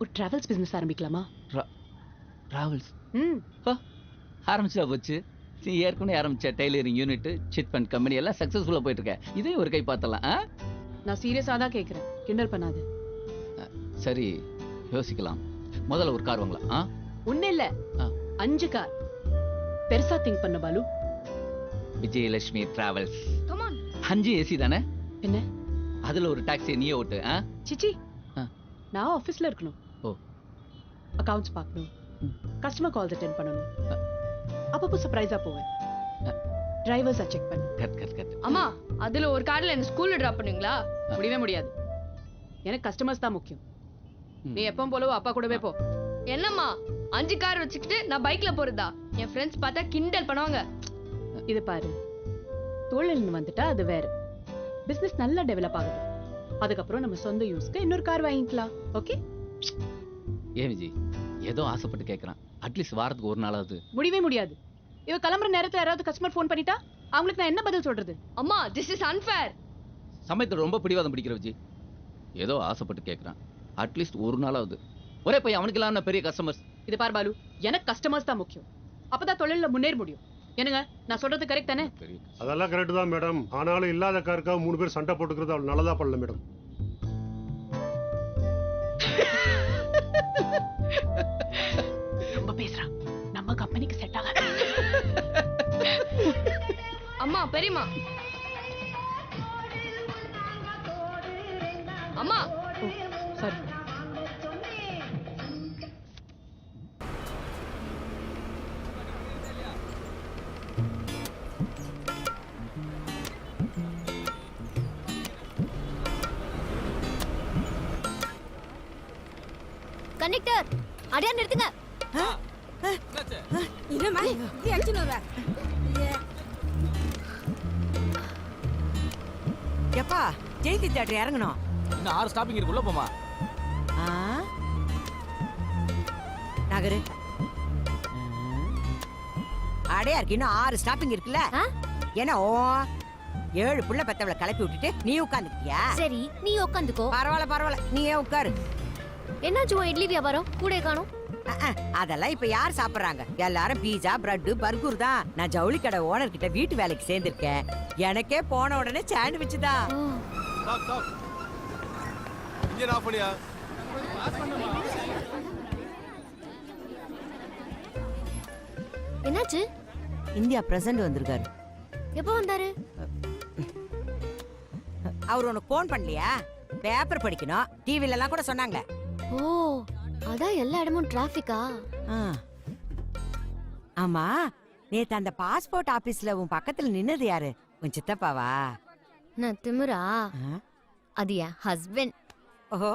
ஒரு travels business ஆரம்பிக்கலாமா? Travels ம் ஆரம்பிச்சா போச்சு. நீ ஏற்கனவே ஆரம்பிச்ச tailoring unit, chit fund company எல்லாம் சக்ஸஸ்ஃபுல்லாக போயிட்டு இருக்க. இதே ஒரு கை பார்த்தலாம். நான் சீரியஸாக தான் கேட்குறேன், கிண்டல் பண்ணாது. சரி, யோசிக்கலாம். முதல்ல ஒரு கார் வாங்கலாம். ஒன்றும் இல்லை, 5 கார். பெருசா திங்க் பண்ண Balu. Vijayalakshmi travels. Come on. 5 AC தானே? என்ன? அதுல ஒரு டாக்ஸி நீயே ஓட்டு. சிச்சி, நான் ஆஃபீஸில் இருக்கணும். ஓ. அக்கவுண்ட்ஸ் பார்க்கணும், கஸ்டமர் கால்ஸ் அட்டென்ட் பண்ணணும், அப்பப்போ சர்ப்ரைஸா போவேன், டிரைவர்ஸை செக் பண்ணு. கட். அம்மா, அதுல ஒரு கார்ல என்ன ஸ்கூல்ல டிராப் பண்ணுவீங்களா? முடியவே முடியாது. எனக்கு கஸ்டமர்ஸ் தான் முக்கியம். நீ எப்பவும் போலவோ அப்பா கூடவே போ. என்னம்மா 5 கார் வச்சுக்கிட்டு நான் பைக்ல போறதா? என் ஃப்ரெண்ட்ஸ் பார்த்தா கிண்டல் பண்ணுவாங்க. இது பாரு, தொழில்னு வந்துட்டா அது வேற. பிசினஸ் நல்லா டெவலப் ஆகுது, அதுக்கப்புறம் நம்ம சொந்த யூஸ்க்கு இன்னொரு கார் வாங்கிக்கலாம். ஓகே? ஏன் விஜய், ஏதோ ஆசைப்பட்டு கேட்கறான். அட்லீஸ்ட் வாரத்துக்கு ஒரு நாளாவது. முடியவே முடியாது. இவ கிளம்புற நேரத்துல யாராவது கஸ்டமர் ஃபோன் பண்ணிட்டா அவங்களுக்கு நான் என்ன பதில் சொல்றது? அம்மா, திஸ் இஸ் அன்ஃபேர். சமயத்தில் ரொம்ப பிடிவாதம் பிடிக்கிற விஜய். ஏதோ ஆசைப்பட்டு கேட்கறான். அட்லீஸ்ட் ஒரு நாளாவது. ஒரே பையன், அவனுக்கு எல்லாம் பெரிய கஸ்டமர்ஸ். இது பார் பாலு, எனக்கு கஸ்டமர்ஸ் தான் முக்கியம். அப்பதான் தொழில முன்னேற முடியும். என்னங்க, நான் சொல்றது கரெக்ட் தானே? அதெல்லாம் கரெக்ட் தான் மேடம். ஆனாலும் இல்லாத காருக்காக 3 பேர் சண்டை போட்டுக்கிறது அவள் நல்லதா பண்ணல மேடம். ரொம்ப பேசுறான், நம்ம கம்பெனிக்கு செட் ஆகாது. அம்மா, பெரியம்மா. அம்மா. சாரி. கனெக்டர், அடியா நிறுத்துங்க. என்னம்மா இப்படி அடிச்சுன்னு வர? எப்பா, ஜெயந்தி தேட்டர் இறங்கணும். இன்னும் 6 ஸ்டாப்பிங் இருக்குள்ள போமா. நகரு. அடையா இருக்கு, இன்னும் 6 ஸ்டாப்பிங் இருக்குல்ல. ஏன்னா 7 புள்ள பெத்தவளை கிளப்பி விட்டுட்டு நீ உட்காந்துக்கிட்டியா? சரி, நீ உட்காந்துக்கோ. பரவாயில்ல, நீயே உட்காரு. என்னாச்சு உன் இட்லி வியாபாரம்? கூட காணோம். அதெல்லாம் இப்ப யார் சாப்பிடுறாங்க? எல்லாரும் பீஸா, பிரெட், பர்கர் தான். நான் ஜவுளி கடை ஓனர் கிட்ட வீட்டு வேலைக்கு சேர்ந்திருக்கேன். எனக்கே போன உடனே சாண்ட்விச் தான். என்னாச்சு? இந்தியா பிரசிடண்ட் வந்திருக்காரு. எப்போ வந்தாரு? அவர் உனக்கு போன் பண்ணலையா? பேப்பர் படிக்கணும், டிவில எல்லாம் கூட சொன்னாங்க. ஓ, அதான் எல்லா இடமும் டிராபிக்கா? ஆமா, நேத்து அந்த பாஸ்போர்ட் ஆபீஸ்ல உன் பக்கத்துல நின்னது யாரு? உன் சித்தப்பாவா? நான் திமிரா? அது என் ஹஸ்பண்ட். ஓஹோ.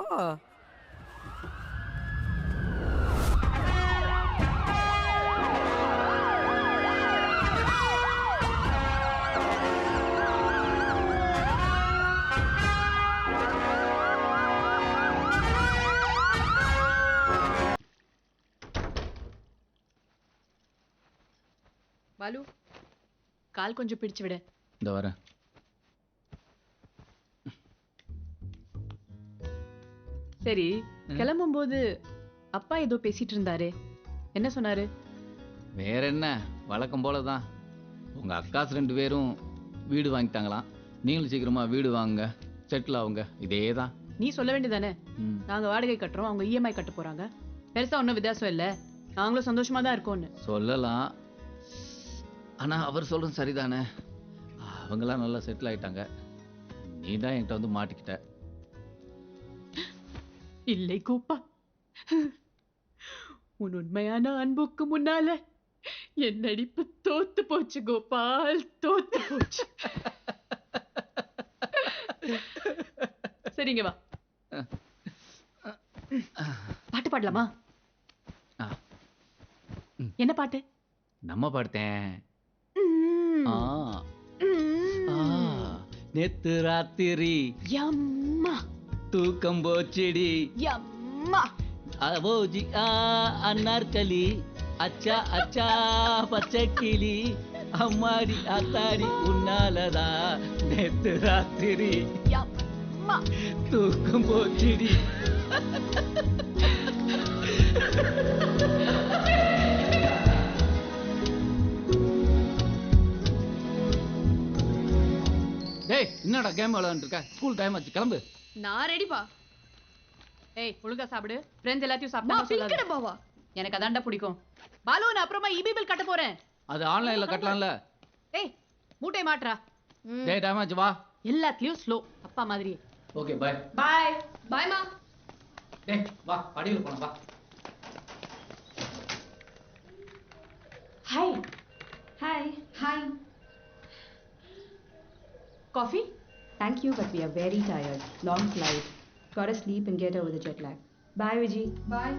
பாலு, கால் கொஞ்சம் பிடிச்சு விட. இந்த வரேன். சரி, கிளம்பும் போது அப்பா ஏதோ பேசிட்டு இருந்தாரு, என்ன சொன்னாரு? வேற என்ன, வழக்கம் போலதான். உங்க அக்காஸ் 2 பேரும் வீடு வாங்கிட்டாங்களாம். நீங்களும் சீக்கிரமா வீடு வாங்க, செட்டில் ஆகுங்க. இதே தான். நீ சொல்ல வேண்டியதானே? நாங்க வாடகை கட்டுறோம், அவங்க இஎம்ஐ கட்ட போறாங்க. பெருசா ஒன்றும் வித்தியாசம் இல்லை, நாங்களும் சந்தோஷமா தான் இருக்கோம்னு சொல்லலாம். ஆனா அவர் சொல்றது சரிதானே. அவங்களாம் நல்லா செட்டில் ஆயிட்டாங்க. நீ தான் என்கிட்ட வந்து மாட்டிக்கிட்ட. இல்லை கோப்பா, உன் உண்மையான அன்புக்கு முன்னால என் நடிப்பு தோத்து போச்சு கோபால், தோத்து போச்சு. சரிங்க, வா பாட்டு பாடலாமா? என்ன பாட்டு? நம்ம பாடுத்தேன். நேத்து ராத்திரி யம்மா தூக்கம் போச்சிடி, யம்மா ஓஜி அன்னார்கலி, அச்சா அச்சா பச்சை கிளி, அம்மாடி ஆத்தாடி உன்னாலதா நேத்து ராத்திரி யம்மா தூக்கம் போச்சிடி. என்னடா கேம் விளையாண்டு இருக்க? ஸ்கூல் டைம் ஆச்சு, கிளம்பு. நான் ரெடிப்பா. ஏய் ஒழுங்கா சாப்பிடு. ஃப்ரெண்ட்ஸ் எல்லாத்தையும் நான் சாப்பிட்டா பிங்க் சொல்லாத. டப்பாவா? எனக்கு அதான்டா பிடிக்கும். பாலு நான் அப்புறமா இபி பில் கட்ட போறேன். அது ஆன்லைன்ல கட்டலாம்ல. ஏய் மூட்டை மாட்றா. டேய் டைம் ஆச்சு, வா. எல்லாத்துலயும் ஸ்லோ அப்பா மாதிரி. Okay bye. பாய். பாய்மா. டேய் வா, படியில போலாம் வா. Hi. Hi. Hi. Coffee? Thank you, but we are very tired. Long flight. Gotta sleep and get over the jet lag. Bye, Vijay. Bye.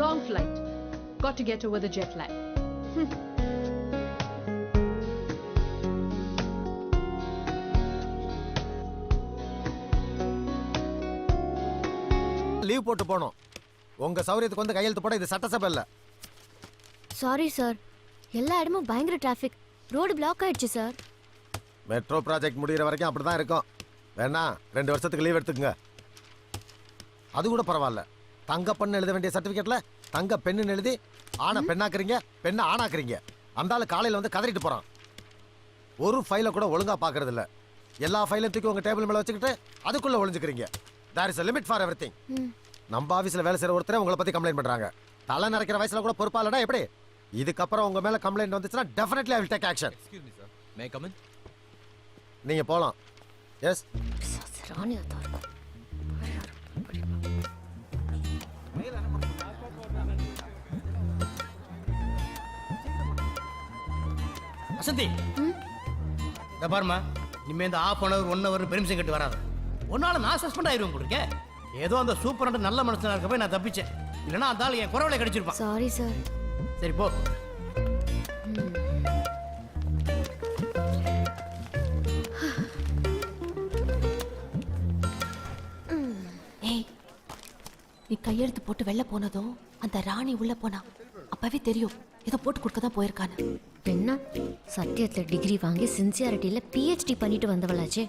Long flight. Got to get over the jet lag. Leave போட்டு போனோம். உங்க சௌரியத்துக்கு வந்து கையெழுத்து போட இது சட்டசபை இல்ல. Sorry sir, எல்லா இடமும் பயங்கர டிராஃபிக். ரோடு பிளாக் ஆயிடுச்சு சார். மெட்ரோ ப்ராஜெக்ட் முடிகிற வரைக்கும் அப்படிதான் இருக்கும். வேணா 2 வருஷத்துக்கு லீவ் எடுத்துக்கங்க. அது கூட பரவாயில்ல. தங்க பெண் எழுத வேண்டிய சர்டிபிகேட்ல தங்க பெண்ணுன்னு எழுதி ஆனா பெண்ணாக்குறீங்க, பெண்ணை ஆணாக்குறீங்க. அந்த ஆளு காலையில வந்து கதறிட்டு போறான். ஒரு ஃபைலை கூட ஒழுங்கா பாக்குறது இல்ல. எல்லா ஃபைலையும் தூக்கி உங்க டேபிள் மேல வச்சுக்கிட்டு அதுக்குள்ள ஒளிஞ்சுக்கிறீங்க. There is a limit for everything. நம்ம ஆபீஸ்ல வேலை செய்யற ஒருத்தரே உங்களை பத்தி கம்ப்ளைண்ட் பண்றாங்க. தலை நரைக்கிற வயசுல கூட பொறுப்பா இல்லடா எப்படி? இதுக்கப்புறம் உங்க மேல கம்ப்ளைண்ட் வந்துச்சுன்னா definitely I will take action. Excuse me, sir. May I come in? நீங்க போலாம். எஸ். ராணியா தான் இருக்கும். வசந்தி, இந்த பாருமா, இனிமே இந்த ½ hour 1 hour பெர்மிஷன் கட்டு வராது. ஒன்னால நான் சஸ்பெண்ட் ஆயிருவேன் போடுங்க. ஏதோ அந்த சூப்பர் நல்ல மனுஷனா இருக்க போய் நான் தப்பிச்சேன். இல்லைன்னா அந்த ஆள் என் குறவலை கடிச்சிருப்பான். Sorry sir. சரி போ. ஏய், நீ கையெழுத்து போட்டு வெளில போனதும் அந்த ராணி உள்ள போனா. அப்பவே தெரியும் ஏதோ போட்டு கொடுக்க தான் போயிருக்கான்னு. என்ன சத்தியத்தில் டிகிரி வாங்கி சின்சியாரிட்டியில் பிஹெச்டி பண்ணிட்டு வந்தவளாச்சே.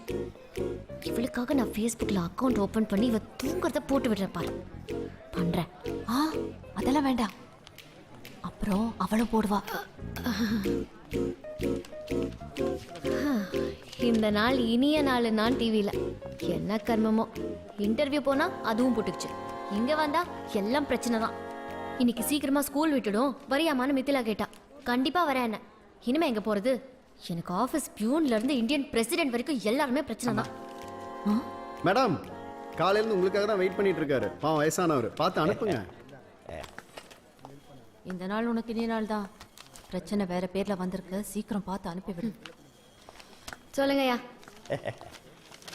இவளுக்காக நான் ஃபேஸ்புக்கில் அக்கௌண்ட் ஓப்பன் பண்ணி இவ தூங்குறத போட்டு விடுறேன் பாரு. பண்ணுறேன். அதெல்லாம் வேண்டாம். அப்புறம் அவளும் போடுவா. இந்த நாள் இனிய நாள் நான் டிவியில் என்ன கர்மமோ. இன்டர்வியூ போனால் அதுவும் போட்டுக்குச்சு. இங்கே வந்தா எல்லாம் பிரச்சனை தான். இன்னைக்கு சீக்கிரமா ஸ்கூல் விட்டுடும் வரியாமான்னு மித்திலா கேட்டா. கண்டிப்பா வரேன். என்ன இனிமே எங்க போறது? எனக்கு ஆபீஸ் பியூன்ல இருந்து இந்தியன் பிரசிடென்ட் வரைக்கும் எல்லாருமே பிரச்சனை தான். மேடம், காலையில இருந்து உங்களுக்காக தான் வெயிட் பண்ணிட்டு இருக்காரு. பாவம் வயசானவர், பார்த்து அனுப்புங்க. இந்த நாள் உனக்கு இனிய நாள் தான். பிரச்சனை வேற பேர்ல வந்திருக்கு. சீக்கிரம் பார்த்து அனுப்பிவிடு. சொல்லுங்கய்யா.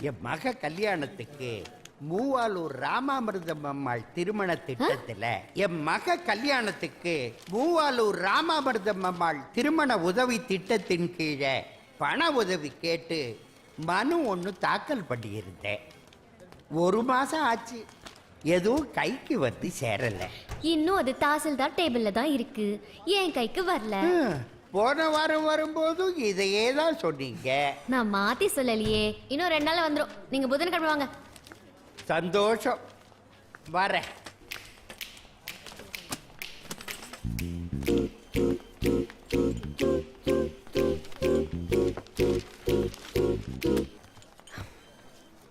என் மக கல்யாணத்துக்கு மூவாலூர் ராமாமிர்தம் அம்மாள் திருமண திட்டத்துல என் மக கல்யாணத்துக்கு மூவாலூர் ராமாமிர்தம் அம்மாள் திருமண உதவி திட்டத்தின் கீழே பண உதவி கேட்டு மனு ஒன்று தாக்கல் பண்ணியிருந்தேன். 1 மாசம் ஆச்சு, எதுவும் கைக்கு வந்து சேரல. இன்னும் அது தாசில்தார் டேபிள்ல தான் இருக்கு, என் கைக்கு வரல. போன வாரம் வரும்போதும் இதையே தான் சொன்னீங்க. நான் மாத்தி சொல்லலையே. இன்னும் 2 நாள்ல வந்துடும். நீங்க புதன்கிழமை வாங்க. சந்தோஷம், வரேன்.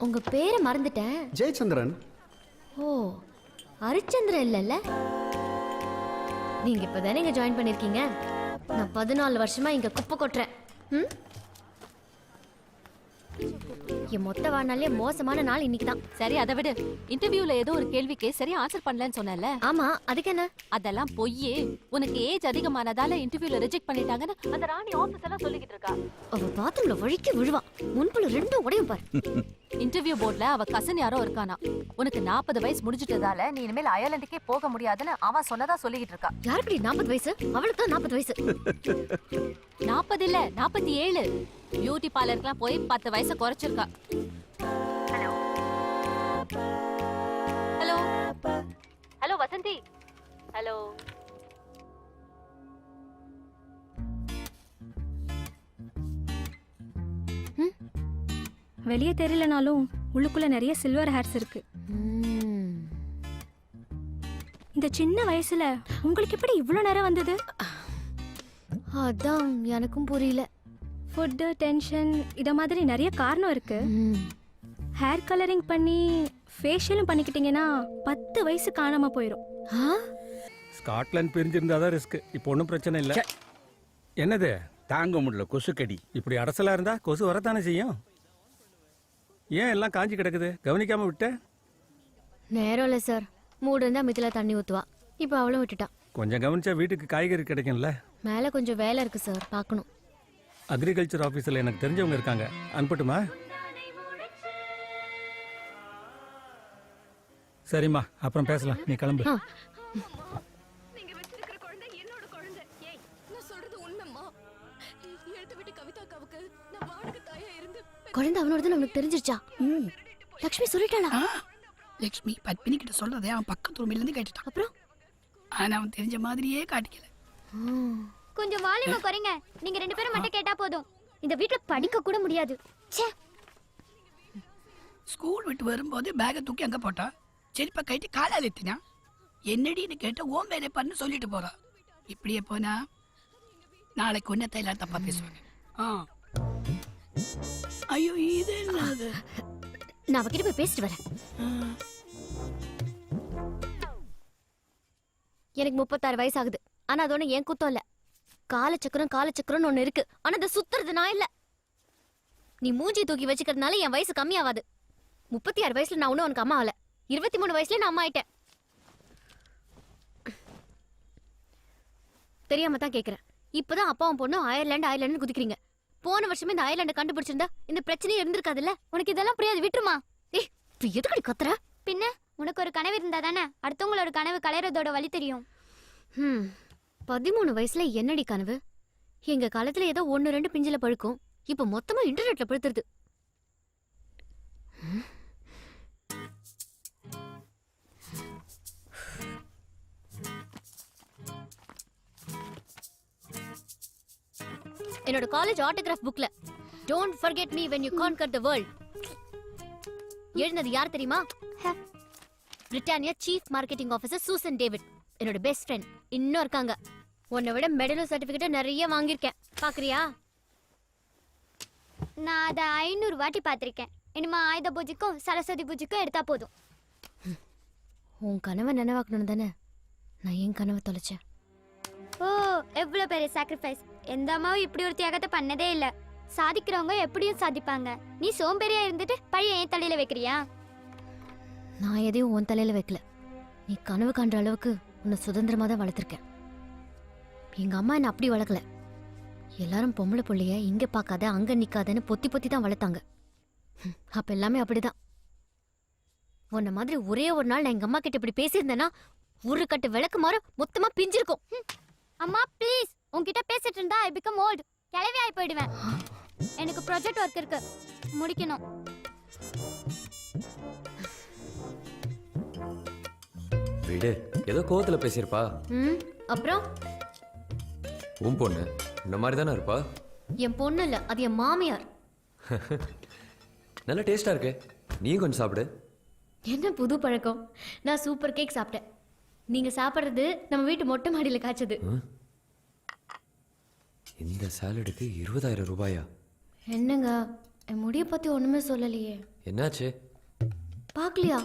உங்க பேரை மறந்துட்டேன். ஜெயச்சந்திரன். ஓ, ஹரிச்சந்திரன் இல்லல்ல? நீங்க இப்பதானே இங்க ஜாயின் பண்ணிருக்கீங்க. நான் 14 வருஷமா இங்க குப்பை கொட்டுறேன். என் மொத்த வாழ்நாளே மோசமான நாள் இன்னைக்கு தான். சரி, அதை விடு. இன்டர்வியூல ஏதோ ஒரு கேள்விக்கு சரியா ஆன்சர் பண்ணலன்னு சொன்னல. ஆமா, அதுக்கு என்ன? அதெல்லாம் பொய்யே. உனக்கு ஏஜ் அதிகமானதால இன்டர்வியூல ரிஜெக்ட் பண்ணிட்டாங்கன்னு அந்த ராணி ஆபீஸ் எல்லாம் சொல்லிக்கிட்டு இருக்கா. அவ பாத்ரூம்ல வழிக்கு விழுவா. முன்புல 2 உடையும் பாரு. இன்டர்வியூ போர்ட்ல அவ கசன் யாரோ இருக்கானா. உனக்கு 40 வயசு முடிஞ்சிட்டதால நீ இனிமேல் அயர்லாண்டுக்கே போக முடியாதுன்னு அவன் சொன்னதா சொல்லிக்கிட்டு இருக்கா. யாருக்கு 40 வயசு? அவளுக்கு தான் 40 வயசு. 40 இல்ல, 47. பியூட்டி பார்லருக்குலாம் போய் 10 வயசை குறைச்சிருக்கா. ஹலோ. வெளியே தெரியலனாலும் உள்ளுக்குள்ள நிறைய சில்வர் ஹேர்ஸ் இருக்கு. இந்த சின்ன வயசுல உங்களுக்கு எப்படி இவ்வளோ நேரம் வந்தது? அதான் எனக்கும் புரியல. ஃபுட்டு, டென்ஷன், இத மாதிரி நிறைய காரணம் இருக்கு. ஹேர் கலரிங் பண்ணி ஃபேஷியலும் பண்ணிக்கிட்டீங்கன்னா 10 வயசு காணாம போயிடும். ஸ்காட்லாந்து பிரிஞ்சிருந்தா தான் ரிஸ்க். இப்போ ஒன்றும் பிரச்சனை இல்லை. என்னது தாங்க முடியல கொசு கடி. இப்படி அரசலா இருந்தா கொசு வரத்தானே செய்யும். ஏன் எல்லாம் காஞ்சி கிடக்குது, கவனிக்காம விட்ட? நேரம் இல்லை சார். மூடு இருந்தா மிதில தண்ணி ஊத்துவா. இப்போ அவளும் விட்டுட்டான். கொஞ்சம் கவனிச்சா வீட்டுக்கு காய்கறி கிடைக்கும்ல. மேலே கொஞ்சம் வேலை இருக்கு சார், பார்க்கணும். அக்ரிகல்ச்சர் ஆஃபீஸில் எனக்கு தெரிஞ்சவங்க இருக்காங்க, அனுப்பட்டுமா? சரிம்மா, அப்புறம் பேசலாம். நீ கிளம்பு. நீங்க வச்சிருக்கிற குழந்தை என்னோட குழந்தை. ஏய், நான் சொல்றது உண்மைமா. எடுத்து விட்டு கவிதாக்காவுக்கு நான் வாடகை தாயா இருந்து குழந்தை அவனோடதுன்னு அவனுக்கு தெரிஞ்சிருச்சா? லக்ஷ்மி சொல்லிட்டாளா? லக்ஷ்மி பத்மினி கிட்ட சொல்றதே அவன் பக்கத்து ரூமில இருந்து கேட்டுட்டான். அப்புறம் ஆனா அவன் தெரிஞ்ச மாதிரியே காட்டிக்கல. கொஞ்சம் வால்யூம் குறைங்க. நீங்க 2 பேரும் மட்டும் கேட்டா போதும். இந்த வீட்ல படிக்க கூட முடியாது. ச்சே. ஸ்கூல் விட்டு வரும்போது பேக்கை தூக்கி அங்க போட்டா, செருப்பை கைட்டு காலால் எத்தினா, என்னடின்னு கேட்ட ஓம் வேலை பண்ணு சொல்லிட்டு போறா. இப்படியே போனா நாளைக்கு ஒன்னத்தை எல்லாம் தப்பா பேசுவாங்க. ஐயோ இது என்னது? நான் அவகிட்ட போய் பேசிட்டு வரேன். எனக்கு 36 வயசு ஆகுது. ஆனா அதோட ஏன் குத்தம் இல்ல. காலச்சக்கரம்னு ஒண்ணு இருக்கு. ஆனா அதை சுத்துறது நான் இல்ல. நீ மூஞ்சி தூக்கி வச்சுக்கிறதுனால என் வயசு கம்மியாவாது. 36 வயசுல நான் ஒன்னும் உனக்கு அம்மா ஆகல. 23 வயசுல நான் அம்மா ஆயிட்டேன். தெரியாம தான் கேக்குறேன். இப்பதான் அப்பாவும் பொண்ணும் அயர்லாந்து குதிக்கிறீங்க. போன வருஷமே இந்த அயர்லாண்டை கண்டுபிடிச்சிருந்தா இந்த பிரச்சனையே இருந்திருக்காதுல்ல. உனக்கு இதெல்லாம் புரியாது, விட்டுருமா? ஏய், எதுக்கடி கத்துற? பின்ன உனக்கு ஒரு கனவு இருந்தா தானே அடுத்தவங்களோட கனவு கலையறதோட வழி தெரியும். 13 வயசுல என்னடி கனவு? எங்க காலத்துல ஏதோ 1-2 பிஞ்சில பழுக்கும். இப்ப மொத்தமா இன்டர்நெட்ல படுத்துறது. என்னோட காலேஜ் ஆட்டோகிராஃப் புக்ல don't forget me when you conquer the world எழுதினது யார் தெரியுமா? Britannia chief marketing officer Susan David. என்னோட பெஸ்ட் ஃப்ரெண்ட் இன்னும் இருக்காங்க. உன்னை விட மெடலும் சர்டிஃபிகேட்டும் நிறைய வாங்கியிருக்கேன். பாக்குறியா? நான் அதை 500 வாட்டி பார்த்திருக்கேன். இனிமே ஆயுத பூஜைக்கும் சரஸ்வதி பூஜைக்கும் எடுத்தா போதும். உன் கனவை நினைவாக்கணும் தானே நான் என் கனவை தொலைச்சேன். ஓ, எவ்வளவு பெரிய சாக்ரிஃபைஸ். எந்த அம்மாவும் இப்படி ஒரு தியாகத்தை பண்ணதே இல்ல. சாதிக்கிறவங்க எப்படியும் சாதிப்பாங்க. நீ சோம்பேறியா இருந்துட்டு பழைய என் தலையில வைக்கிறியா? நான் எதையும் உன் தலையில வைக்கல. நீ கனவு காண்ற அளவுக்கு உன்னை சுதந்திரமா தான் வளர்த்துருக்கேன். எங்க அம்மா என்ன அப்படி வளர்க்கல. எல்லாரும் பொம்பளை பிள்ளைய இங்க பார்க்காத அங்க நிக்காதன்னு பொத்தி பொத்தி தான் வளர்த்தாங்க. அப்ப எல்லாமே அப்படிதான். உன்ன மாதிரி ஒரே ஒரு நாள் நான் எங்க அம்மா கிட்ட இப்படி பேசியிருந்தேன்னா ஒரு கட்டு விளக்கு மாற மொத்தமா பிஞ்சிருக்கும். அம்மா ப்ளீஸ், உன்கிட்ட பேசிட்டு இருந்தா ஐ பிகம் ஓல்ட். கிளவி ஆகி போயிடுவேன். எனக்கு ப்ராஜெக்ட் ஒர்க் இருக்கு, முடிக்கணும். விடு, ஏதோ கோவத்துல பேசியிருப்பா. அப்புறம் உன் பொண்ணு இந்த மாதிரி தானே இருப்பா? என் பொண்ணு இல்ல, அது என் மாமியார். நல்ல டேஸ்டா இருக்கு, நீயும் கொஞ்சம் சாப்பிடு. என்ன புது பழக்கம்? நான் சூப்பர் கேக் சாப்பிட்டேன். நீங்க சாப்பிடுறது நம்ம வீட்டு மொட்டை மாடியில காய்ச்சது. இந்த சாலடுக்கு 20,000 ரூபாயா? என்னங்க, என் முடிய பத்தி ஒண்ணுமே சொல்லலையே. என்னாச்சு? பாக்கலையா?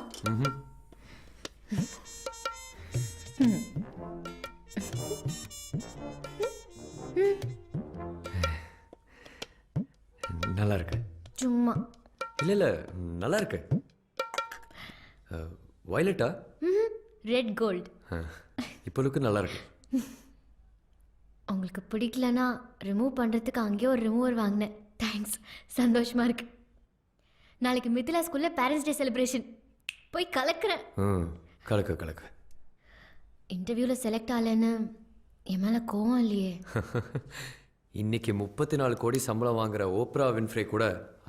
நல்லா இருக்கு. சும்மா இல்ல இல்ல, நல்லா இருக்கு. வயலட்டா? Red gold. இப்போ லுக்கு நல்லா இருக்கு. உங்களுக்கு பிடிக்கலனா ரிமூவ் பண்றதுக்கு அங்கேயே ஒரு ரிமூவர் வாங்கினேன். தேங்க்ஸ், சந்தோஷமா இருக்கு. நாளைக்கு மிதிலா ஸ்கூல்ல பேரண்ட்ஸ் டே செலிப்ரேஷன். போய் கலக்குறேன். கலக்கு கலக்கு. இன்டர்வியூல செலக்ட் ஆகலன்னு என் மேல கோவம் இல்லையே? இன்னைக்கு 34 கோடி சம்பளம் வாங்குற ஓப்ரா வின்ஃப்ரே கூட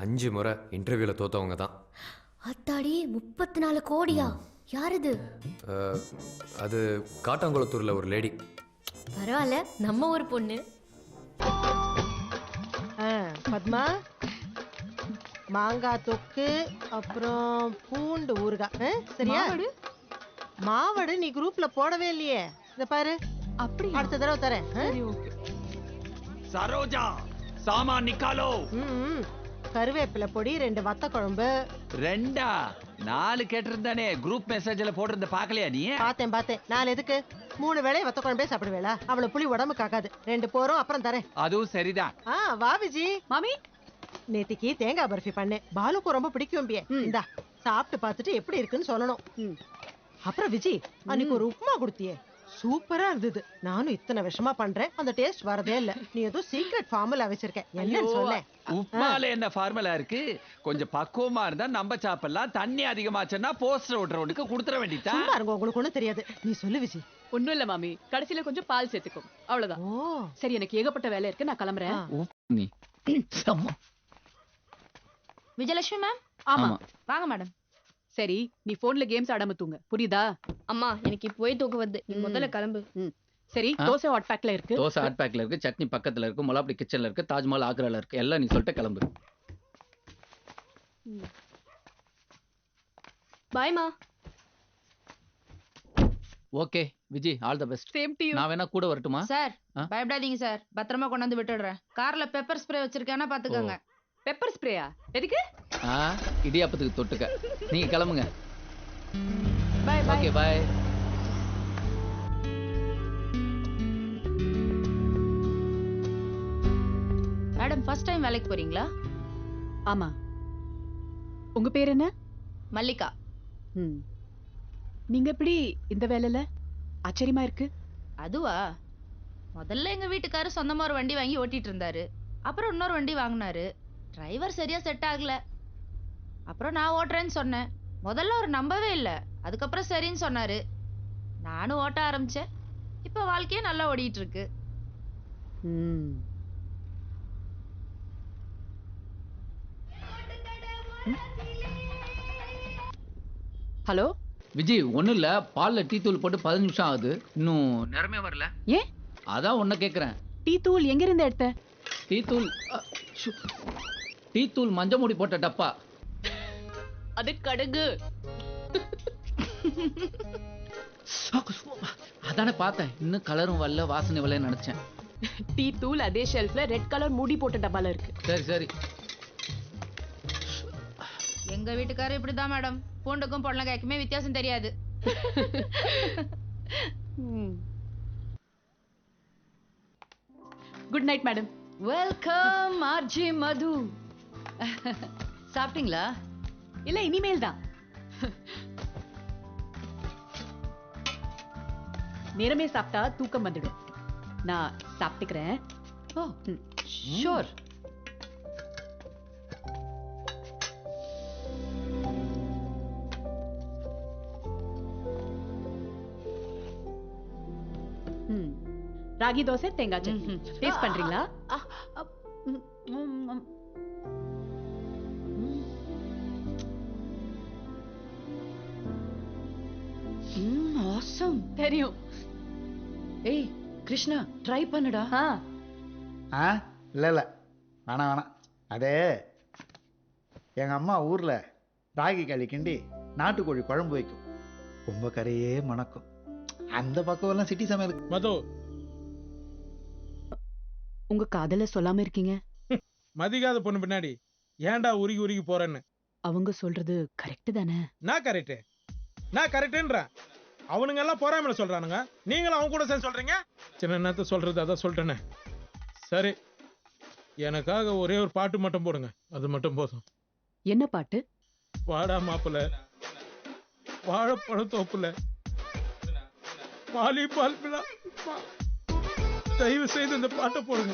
5 முறை இன்டர்வியூல தோத்தவங்க தான். அத்தாடி, 34 கோடியா? யார் இது? அது காட்டாங்குளத்தூர்ல ஒரு லேடி. பரவாயில்ல, நம்ம ஒரு பொண்ணு. பத்மா, மாங்காய் தொக்கு, அப்புறம் பூண்டு ஊறுகாய். சரியா? மாவடு நீ குரூப்ல போடவே இல்லையே. இத பாரு, அப்படி அடுத்த தடவை தரேன். சரோஜா, சாமான் நிக்காலோ. கருவேப்பிலை பொடி, 2 வத்த குழம்பு. 2 4 கேட்டிருந்தானே, குரூப் மெசேஜ்ல போட்டிருந்த பாக்கலையா நீ? பார்த்தேன். 4 எதுக்கு? 3 வேளை வத்த குழம்பே சாப்பிடுவேளா? அவ்வளவு புளி உடம்புக்கு ஆகாது. 2 போறோம், அப்புறம் தரேன். அதுவும் சரிதான். வா விஜி. மாமி, நேத்திக்கு தேங்காய் பர்ஃபி பண்ணேன். பாலுக்கு ரொம்ப பிடிக்கும். இந்தா சாப்பிட்டு பார்த்துட்டு எப்படி இருக்குன்னு சொல்லணும். அப்புறம் விஜி, அன்னைக்கு ஒரு உப்புமா கொடுத்தியே, சூப்பரா இருந்தது. நானும் இத்தனை வருஷமா பண்றேன், அந்த டேஸ்ட் வரதே இல்ல. நீ ஏதோ சீக்ரெட் ஃபார்முலா வச்சிருக்க, என்னன்னு சொல்ல. உப்மால என்ன ஃபார்முலா இருக்கு? கொஞ்சம் பக்குவமா இருந்தா நம்ம சாப்பிடலாம். தண்ணி அதிகமாச்சுன்னா போஸ்டர் ஓட்டுறவனுக்கு கொடுத்துற வேண்டியதா? சும்மா இருங்க, உங்களுக்கு ஒண்ணும் தெரியாது. நீ சொல்லு விஜி. ஒண்ணும் இல்ல மாமி, கடைசியில கொஞ்சம் பால் சேர்த்துக்கும், அவ்வளவுதான். சரி, எனக்கு ஏகப்பட்ட வேலை இருக்கு, நான் கிளம்புறேன். விஜயலட்சுமி மேம். ஆமா, வாங்க மேடம். சரி, நீ போன்ல கேம்ஸ் ஆடாம தூங்க, புரியுதா? அம்மா, எனக்கு இப்போவே தூக்கம் வருது, நீ முதல்ல கிளம்பு. சரி, தோசை ஹாட் பேக்ல இருக்கு. தோசை ஹாட் பேக்ல இருக்கு, சட்னி பக்கத்துல இருக்கு, மொளாப்படி கிச்சன்ல இருக்கு, தாஜ்மஹால் ஆக்ரால இருக்கு. எல்லாம் நீ சொல்லிட்டு கிளம்பு. பாய்மா. Okay Viji, all the best. Same to you. நான் வேணா கூட வரட்டுமா? சார், பயப்படாதீங்க சார், பத்திரமா கொண்டாந்து விட்டுடுறேன். கார்ல பெப்பர் ஸ்ப்ரே வச்சிருக்கேன்னா பாத்துக்கோங்க. பெப்பர் ஸ்ப்ரேயா? எதுக்கு? இடியாப்பத்துக்கு தொட்டுக்க. நீங்க கிளம்புங்க. Bye bye. Okay bye. Madam, first time வேலைக்கு போறீங்களா? ஆமா. உங்க பேர் என்ன? மல்லிகா. நீங்க எப்படி இந்த வேலையில? ஆச்சரியமா இருக்கு. அதுவா, முதல்ல எங்க வீட்டுக்காரர் சொந்தமா ஒரு வண்டி வாங்கி ஓட்டிட்டு இருந்தாரு. அப்புறம் இன்னொரு வண்டி வாங்கினாரு. டிரைவர் சரியா செட் ஆகல. அப்புறம் நான் ஓட்டுறேன்னு சொன்னேன். முதல்ல அவர் நம்பவே இல்லை. அதுக்கப்புறம் சரின்னு சொன்னாரு. நானும் ஓட்ட ஆரம்பிச்சேன். இப்ப வாழ்க்கையே நல்லா ஓடிட்டு இருக்கு. ஹலோ விஜி, ஒன்றும் இல்லை, பாலில் டீ தூள் போட்டு 15 நிமிஷம் ஆகுது, இன்னும் நேரமே வரல. ஏன்? அதான் ஒன்றை கேட்குறேன். டீ தூள் எங்க இருந்து எடுத்த? டீ தூள் மஞ்சள் மூடி போட்ட டப்பா. அது கடுகு. அதானே பார்த்தேன், இன்னும் கலரும் வரல, வாசனை வரல நினைச்சேன். டீ தூள் அதே ஷெல்ஃப்ல ரெட் கலர் மூடி போட்ட டப்பால இருக்கு. சரி சரி. எங்க வீட்டுக்காரர் இப்படிதான் மேடம். பூண்டுக்கும் பொடலங்காய்க்குமே வித்தியாசம் தெரியாது. Good night madam. Welcome RJ Madhu. சாப்பிட்டீங்களா? இல்ல, இனிமேல் தான். நேரமே சாப்பிட்டா தூக்கம் வந்துடும். நான் சாப்பிட்டுக்கிறேன். ஓ ஷூர். ராகி தோசை, தேங்காய் சட்னி. டேஸ்ட் பண்றீங்களா? ஆசம். தெரியும். ஏய் கிருஷ்ணா, ட்ரை பண்ணுடா. இல்லை வேணாம். அதே எங்கள் அம்மா ஊரில் ராகி களி கிண்டி நாட்டுக்கோழி குழம்பு வைக்கும். ரொம்ப கரையே மணக்கும். அந்த பக்கம் சிட்டி சமையல். மது, உங்க காதல சொல்லாம இருக்கீங்க. மதிக்காத பொண்ணு பின்னாடி ஏன்டா உருகி போறேன்னு. அவங்க சொல்றது கரெக்ட் தானே? நான் கரெக்டுன்றேன். அவனுங்க எல்லாம் பொறாமையில சொல்றானுங்க, நீங்களும் அவங்க கூட சேர்ந்து சொல்றீங்க. சின்ன நேரத்தை சொல்றது அதான் சொல்லிட்டேனே. சரி, எனக்காக ஒரே ஒரு பாட்டு மட்டும் போடுங்க, அது மட்டும் போதும். என்ன பாட்டு? வாடா மாப்பிள்ள வாழைப்பழ தோப்புல வாலிபால் விழா. தயவு செய்து இந்த பாட்டை போடுங்க.